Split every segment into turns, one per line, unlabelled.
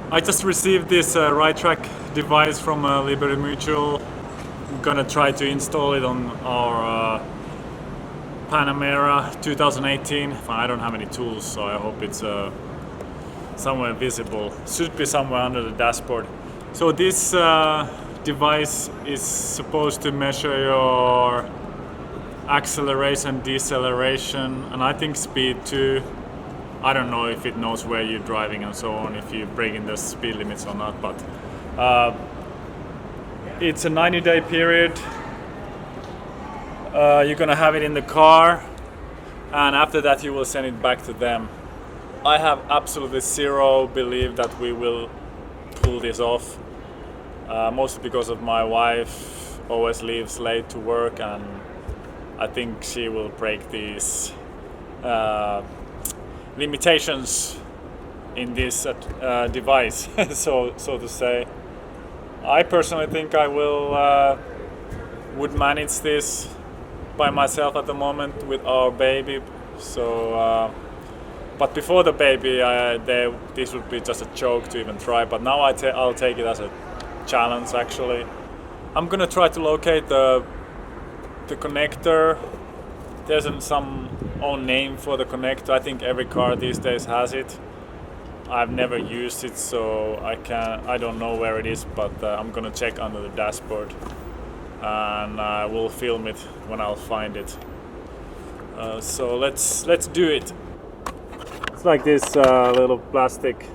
I just received this RightTrack device from Liberty Mutual. I'm gonna try to install it on our Panamera 2018. I don't have any tools, so I hope it's somewhere visible. Should be somewhere under the dashboard. So this device is supposed to measure your acceleration, deceleration, and I think speed too. I don't know if it knows where you're driving and so on, if you're breaking the speed limits or not, but it's a 90-day period. You're gonna have it in the car, and after that you will send it back to them. I have absolutely zero belief that we will pull this off, mostly because of my wife always leaves late to work, and I think she will break these limitations in this device, so to say. I personally think I would manage this by myself at the moment with our baby. So, but before the baby, this would be just a joke to even try. But now I'll take it as a challenge. Actually, I'm gonna try to locate the connector. There's some own name for the connector. I think every car these days has it. I've never used it, so I don't know where it is, but I'm gonna check under the dashboard, and I will film it when I'll find it. So let's do it. It's like this little plastic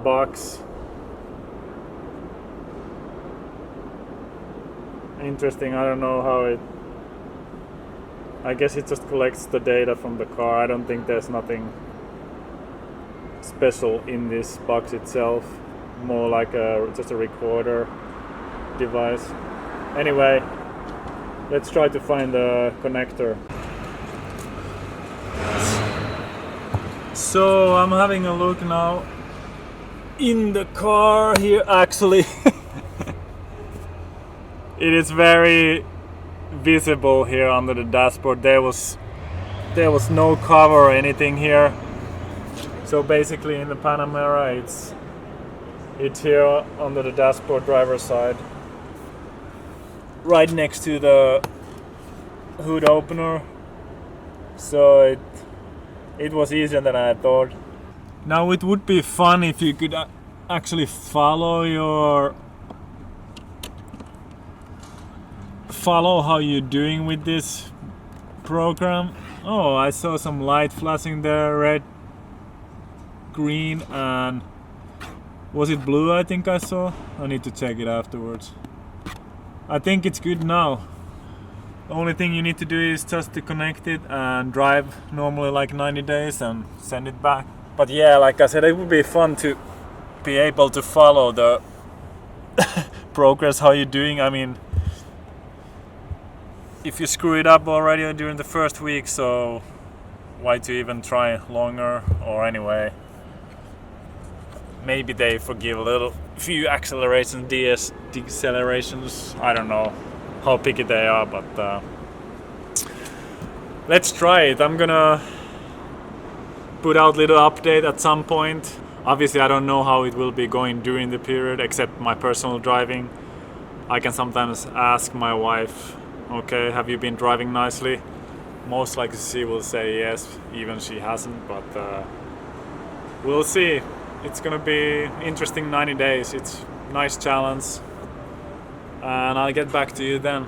box. Interesting. I don't know how it. I guess it just collects the data from the car. I don't think there's nothing special in this box itself. More like just a recorder device. Anyway, let's try to find the connector. So I'm having a look now in the car here. Actually, it is very visible here under the dashboard. There was no cover or anything here. So basically in the Panamera it's here under the dashboard driver's side, right next to the hood opener. So it was easier than I thought. Now it would be fun if you could actually follow how you're doing with this program. Oh, I saw some light flashing there, red, green, and was it blue? I think I saw. I need to check it afterwards. I think it's good now. The only thing you need to do is just to connect it and drive normally like 90 days and send it back. But yeah, like I said, it would be fun to be able to follow the progress, how you're doing. I mean, if you screw it up already during the first week, so why to even try longer? Or anyway, maybe they forgive a few accelerations, decelerations. I don't know how picky they are, but let's try it. I'm gonna put out little update at some point. Obviously I don't know how it will be going during the period, except my personal driving. I can sometimes ask my wife, okay, have you been driving nicely? Most likely she will say yes, even she hasn't, but we'll see. It's gonna be interesting 90 days. It's a nice challenge, and I'll get back to you then.